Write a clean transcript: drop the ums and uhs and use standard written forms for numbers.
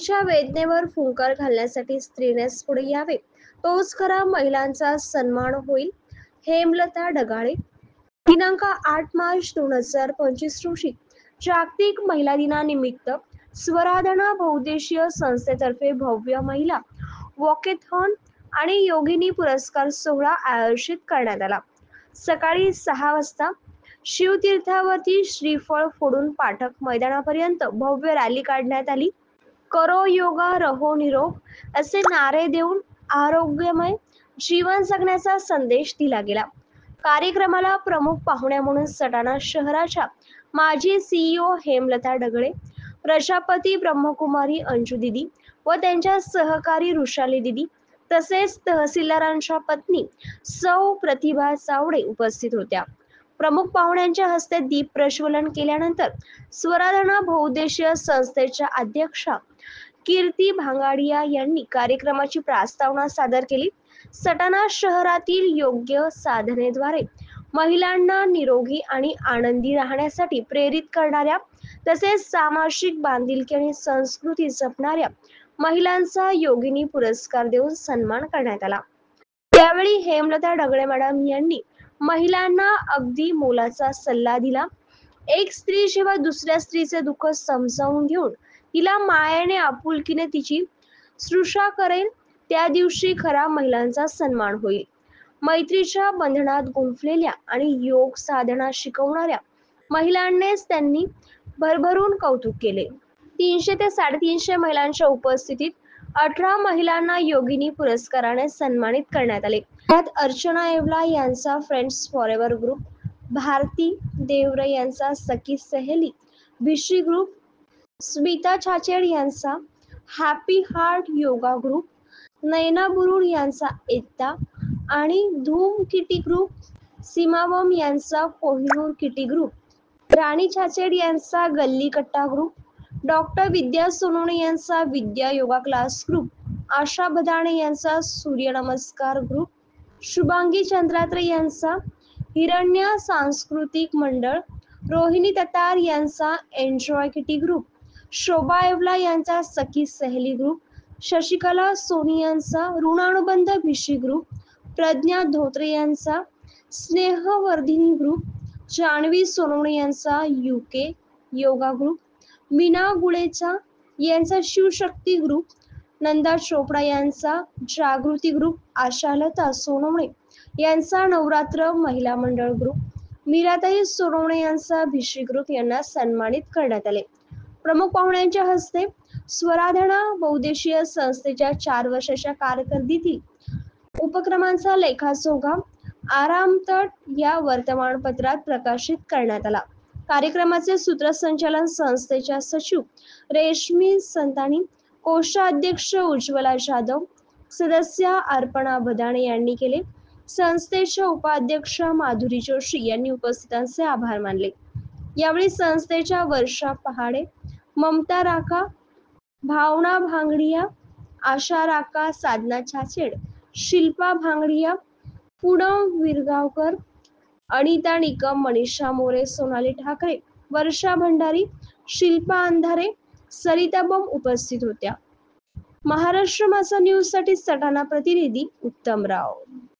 तिच्या वेदनेवर फुंकर घालण्यासाठी स्त्रीनेच पुढे यावे, तोच खरा महिलांचा सन्मान होईल. हेमलता ढगाळे. दिनांक 8 मार्च 2025 रोजी जागतिक महिला दिनानिमित्त स्वराधना बहुउद्देशीय संस्थेतर्फे भव्य महिला वॉकेथॉन आणि योगिनी पुरस्कार सोहळा आयोजित करण्यात आला. सकाळी 6 वाजता शिवतीर्थावरती श्रीफळ फोडून पाठक मैदानापर्यंत भव्य रॅली काढण्यात आली. करो योगा रहो निरोग असे नारे देऊन आरोग्यमय जीवन जगण्याचा संदेश दिला गेला. कार्यक्रमाला प्रमुख पाहुण्या म्हणून सटाणा शहराच्या माजी CEO हेमलता ढगळे, प्रजापती ब्रह्मकुमारी अंजू दिदी व त्यांच्या सहकारी ऋषाली दिदी तसेच तहसीलदारांच्या पत्नी सौ प्रतिभा चावडे उपस्थित होत्या. प्रमुख पाहुण्यांच्या हस्ते दीप प्रज्वलन केल्यानंतर स्वराधना बहुउद्देशीय संस्थेच्या अध्यक्षा कीर्ती भांगाडिया यांनी कार्यक्रमाची प्रस्तावना सादर केली. सटाणा शहरातील योग्य साधनेद्वारे महिलांना निरोगी आणि आनंदी राहण्यासाठी प्रेरित करणाऱ्या तसेच सामाजिक बांधिलकी आणि संस्कृती जपणाऱ्या महिलांचा योगिनी पुरस्कार देऊन सन्मान करण्यात आला. त्यावेळी हेमलता ढगळे मॅडम यांनी महिलांना अगदी मोलाचा सल्ला दिला. एक स्त्री जेव्हा दुसऱ्या स्त्रीचे दुःख समजावून घेऊन तिला मायेने आपुलकीने तिची शुश्रूषा करेल, त्या दिवशी खरा महिलांचा सन्मान होईल. मैत्रीच्या बंधनात गुंफलेल्या आणि योग साधना शिकवणाऱ्या महिलांनीच त्यांनी भरभरून कौतुक केले. 300 ते 350 महिलांच्या उपस्थितीत 18 महिलांना योगिनी पुरस्काराने सन्मानित करण्यात आले. त्यात अर्चना येवला यांचा friends forever group, Bharati Deore यांचा सखी सहेली भिशी ग्रुप, स्मिता छाचेड यांचा happy heart yoga group, Nayana Burud यांचा एकता आणि धूम किटी ग्रुप, सीमावम यांचा कोहिनूर किटी ग्रुप, राणी छाचेड यांचा गल्ली कट्टा ग्रुप, डॉक्टर विद्या सोनवणे यांचा Vidya yoga class group, Asha Badane यांचा सूर्यनमस्कार ग्रुप, शुभांगी चंद्रात्रे यांचा हिरण्य सांस्कृतिक मंडळ, रोहिणी ततार यांचा एन्जॉय किटी ग्रुप, शोभा येवला यांचा सखी सहेली ग्रुप, शशिकला सोनी यांचा ऋणानुबंध भिशी ग्रुप, प्रज्ञा धोत्रे यांचा स्नेहवर्धिनी ग्रुप, जान्हवी सोनवणे यांचा UK योगा ग्रुप, मीना गुळेचा यांचा शिवशक्ती ग्रुप, नंदा चोपडा यांचा जागृती ग्रुप, आशालता सोनवणे यांचा नवरात्र महिला मंडळ ग्रुप, मीराताई सोनवणे यांचा भिशी ग्रुप यांना सन्मानित करण्यात आले. प्रमुख पाहुण्यांच्या हस्ते स्वराधना बहुउद्देशीय संस्थेच्या 4 वर्षाच्या कारकिर्दीतील उपक्रमांचा लेखाजोखा आरामतट या वर्तमानपत्रात प्रकाशित करण्यात आला. कार्यक्रमाचे सूत्रसंचालन संस्थेच्या सचिव रेशमी संतानी, कोषाध्यक्ष उज्ज्वला जाधव, सदस्या अर्पणा बदाणे यांनी केले. संस्थेच्या उपाध्यक्ष माधुरी जोशी यांनी उपस्थितांचे आभार मानले. यावेळी संस्थेच्या वर्षा पहाडे, ममता राका, भावना भांगडिया, आशा राका, साधना छाचेड, शिल्पा भांगडिया, पूनम विरगावकर, अनिता निकम, मनीषा मोरे, सोनाली ठाकरे, वर्षा भंडारी, शिल्पा अंधारे, सरिता बम उपस्थित होत्या. महाराष्ट्र माझा न्यूज साठी सटाणा प्रतिनिधी उत्तमराव.